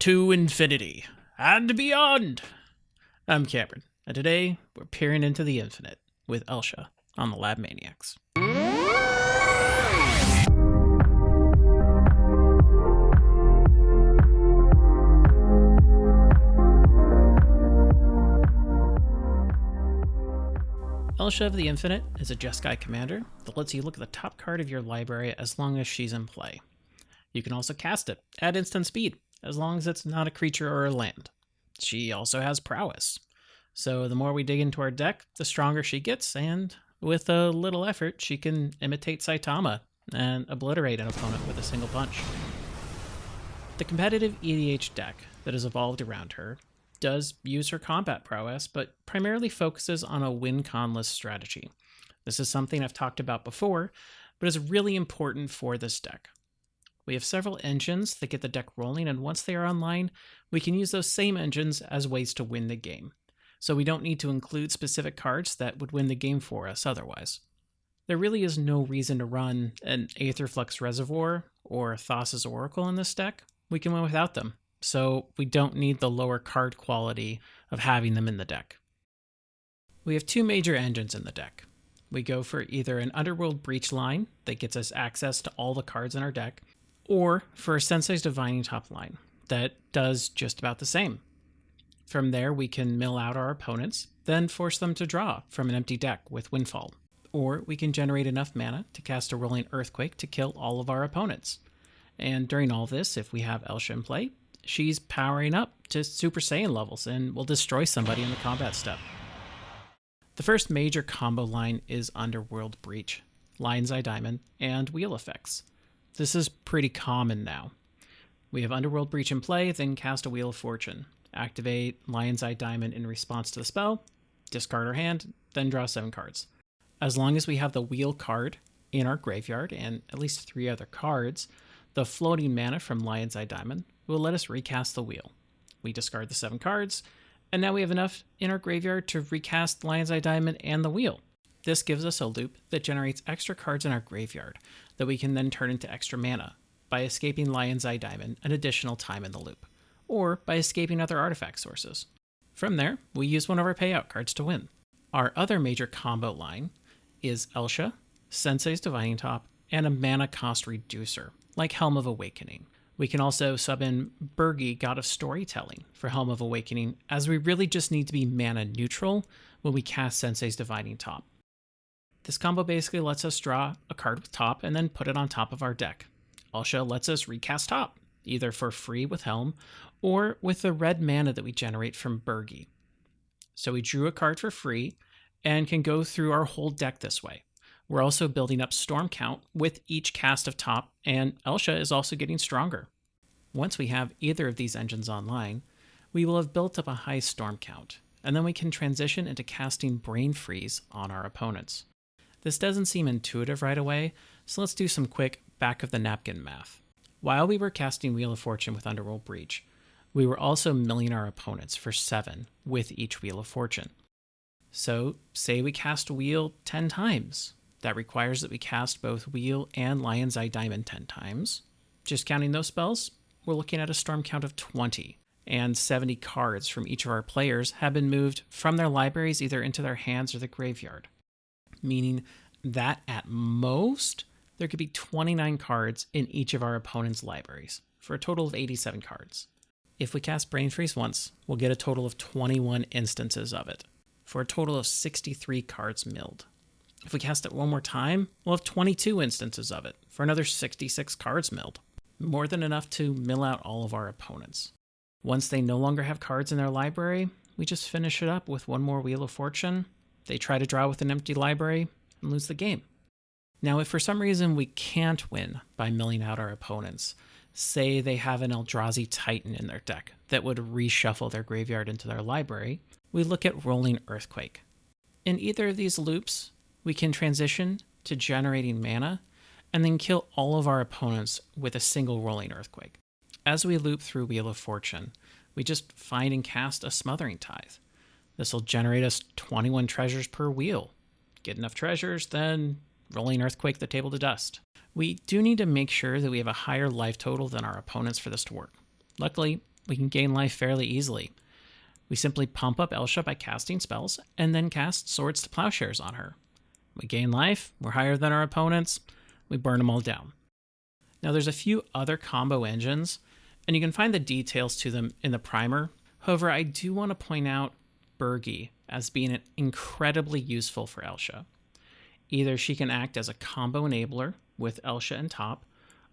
to infinity and beyond. I'm Cameron, and today we're peering into the infinite with Elsha on the Lab Maniacs. Elsha of the Infinite is a Jeskai commander that lets you look at the top card of your library as long as she's in play. You can also cast it at instant speed, as long as it's not a creature or a land. She also has prowess. So the more we dig into our deck, the stronger she gets, and with a little effort, she can imitate Saitama and obliterate an opponent with a single punch. The competitive EDH deck that has evolved around her does use her combat prowess, but primarily focuses on a win-conless strategy. This is something I've talked about before, but is really important for this deck. We have several engines that get the deck rolling, and once they are online, we can use those same engines as ways to win the game. So we don't need to include specific cards that would win the game for us otherwise. There really is no reason to run an Aetherflux Reservoir or Thassa's Oracle in this deck. We can win without them, so we don't need the lower card quality of having them in the deck. We have two major engines in the deck. We go for either an Underworld Breach line that gets us access to all the cards in our deck, or for a Sensei's Divining Top line that does just about the same. From there, we can mill out our opponents, then force them to draw from an empty deck with Windfall. Or we can generate enough mana to cast a Rolling Earthquake to kill all of our opponents. And during all this, if we have Elsha in play, she's powering up to Super Saiyan levels and will destroy somebody in the combat step. The first major combo line is Underworld Breach, Lion's Eye Diamond, and Wheel Effects. This is pretty common now. We have Underworld Breach in play, then cast a Wheel of Fortune. Activate Lion's Eye Diamond in response to the spell, discard our hand, then draw 7 cards. As long as we have the Wheel card in our graveyard and at least 3 other cards, the floating mana from Lion's Eye Diamond will let us recast the Wheel. We discard the 7 cards, and now we have enough in our graveyard to recast Lion's Eye Diamond and the Wheel. This gives us a loop that generates extra cards in our graveyard that we can then turn into extra mana by escaping Lion's Eye Diamond an additional time in the loop, or by escaping other artifact sources. From there, we use one of our payout cards to win. Our other major combo line is Elsha, Sensei's Divining Top, and a mana cost reducer, like Helm of Awakening. We can also sub in Birgi, God of Storytelling, for Helm of Awakening, as we really just need to be mana neutral when we cast Sensei's Divining Top. This combo basically lets us draw a card with Top and then put it on top of our deck. Elsha lets us recast Top, either for free with Helm, or with the red mana that we generate from Birgi. So we drew a card for free, and can go through our whole deck this way. We're also building up Storm count with each cast of Top, and Elsha is also getting stronger. Once we have either of these engines online, we will have built up a high Storm count, and then we can transition into casting Brain Freeze on our opponents. This doesn't seem intuitive right away, so let's do some quick back-of-the-napkin math. While we were casting Wheel of Fortune with Underworld Breach, we were also milling our opponents for 7 with each Wheel of Fortune. So, say we cast Wheel 10 times. That requires that we cast both Wheel and Lion's Eye Diamond 10 times. Just counting those spells, we're looking at a Storm count of 20, and 70 cards from each of our players have been moved from their libraries either into their hands or the graveyard. Meaning that at most, there could be 29 cards in each of our opponent's libraries, for a total of 87 cards. If we cast Brain Freeze once, we'll get a total of 21 instances of it, for a total of 63 cards milled. If we cast it one more time, we'll have 22 instances of it, for another 66 cards milled. More than enough to mill out all of our opponents. Once they no longer have cards in their library, we just finish it up with one more Wheel of Fortune. They try to draw with an empty library and lose the game. Now, if for some reason we can't win by milling out our opponents, say they have an Eldrazi Titan in their deck that would reshuffle their graveyard into their library, we look at Rolling Earthquake. In either of these loops, we can transition to generating mana and then kill all of our opponents with a single Rolling Earthquake. As we loop through Wheel of Fortune, we just find and cast a Smothering Tithe. This will generate us 21 treasures per wheel. Get enough treasures, then Rolling Earthquake the table to dust. We do need to make sure that we have a higher life total than our opponents for this to work. Luckily, we can gain life fairly easily. We simply pump up Elsha by casting spells, and then cast Swords to Plowshares on her. We gain life, we're higher than our opponents, we burn them all down. Now there's a few other combo engines, and you can find the details to them in the primer. However, I do want to point out Bergie as being incredibly useful for Elsha. Either she can act as a combo enabler with Elsha and top,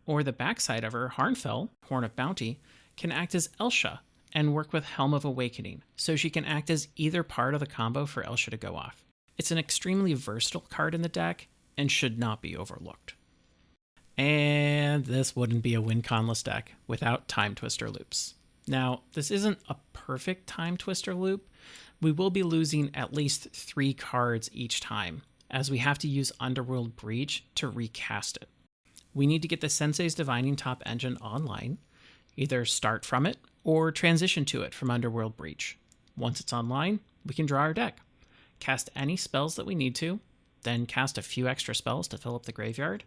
or the backside of her, Harnfell, Horn of Bounty, can act as Elsha and work with Helm of Awakening, so she can act as either part of the combo for Elsha to go off. It's an extremely versatile card in the deck and should not be overlooked. And this wouldn't be a win-conless deck without Time Twister loops. Now, this isn't a perfect Time Twister loop. We will be losing at least 3 cards each time, as we have to use Underworld Breach to recast it. We need to get the Sensei's Divining Top engine online, either start from it or transition to it from Underworld Breach. Once it's online, we can draw our deck, cast any spells that we need to, then cast a few extra spells to fill up the graveyard,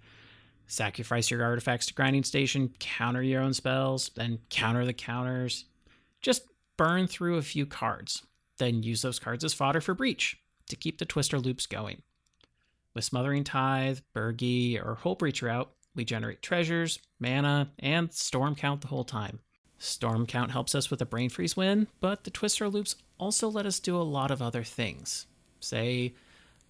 sacrifice your artifacts to Grinding Station, counter your own spells, then counter the counters. Just burn through a few cards, then use those cards as fodder for Breach to keep the Twister loops going. With Smothering Tithe, Bergie, or Hullbreacher out, we generate treasures, mana, and Storm Count the whole time. Storm Count helps us with a Brain Freeze win, but the Twister loops also let us do a lot of other things. Say,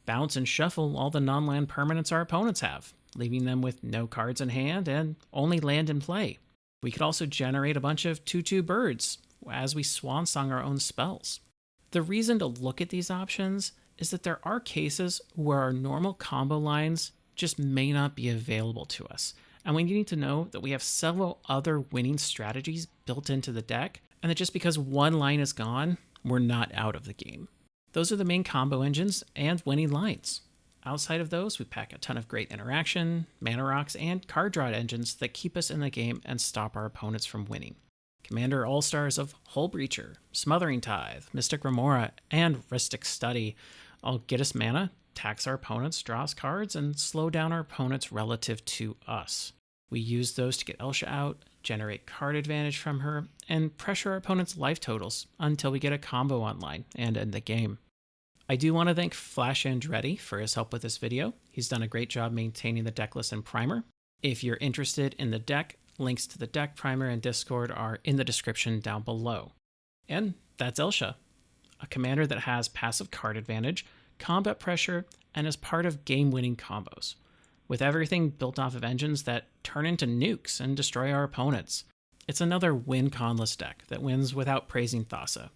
bounce and shuffle all the non-land permanents our opponents have, leaving them with no cards in hand and only land in play. We could also generate a bunch of 2/2 birds as we swan song our own spells. The reason to look at these options is that there are cases where our normal combo lines just may not be available to us, and we need to know that we have several other winning strategies built into the deck, and that just because one line is gone, we're not out of the game. Those are the main combo engines and winning lines. Outside of those, we pack a ton of great interaction, mana rocks, and card draw engines that keep us in the game and stop our opponents from winning. Commander All-Stars of Hullbreacher, Smothering Tithe, Mystic Remora, and Rhystic Study all get us mana, tax our opponents, draw us cards, and slow down our opponents relative to us. We use those to get Elsha out, generate card advantage from her, and pressure our opponent's life totals until we get a combo online and end the game. I do want to thank Flash Andretti for his help with this video. He's done a great job maintaining the deck list and primer. If you're interested in the deck, links to the deck primer and Discord are in the description down below. And that's Elsha, a commander that has passive card advantage, combat pressure, and is part of game-winning combos, with everything built off of engines that turn into nukes and destroy our opponents. It's another win-conless deck that wins without praising Thassa,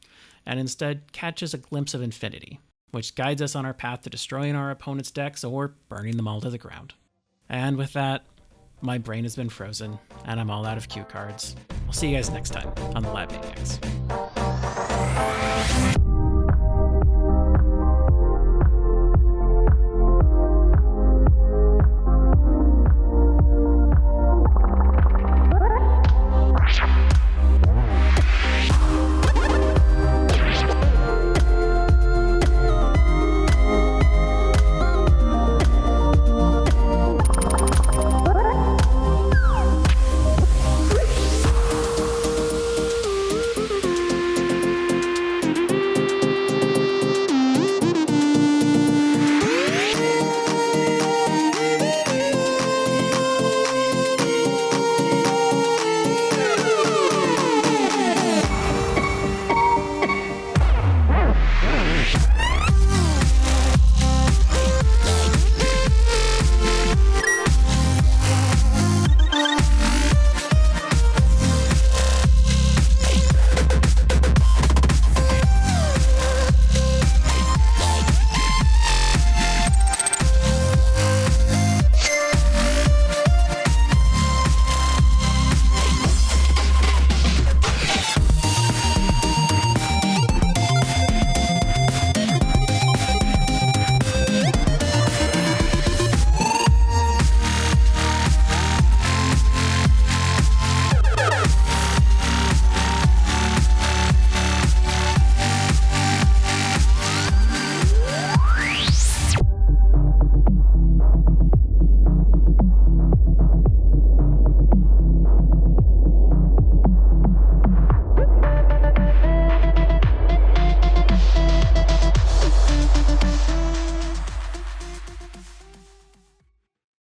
and instead catches a glimpse of infinity, which guides us on our path to destroying our opponent's decks or burning them all to the ground. And with that, my brain has been frozen, and I'm all out of cue cards. I'll see you guys next time on the Lab Maniacs.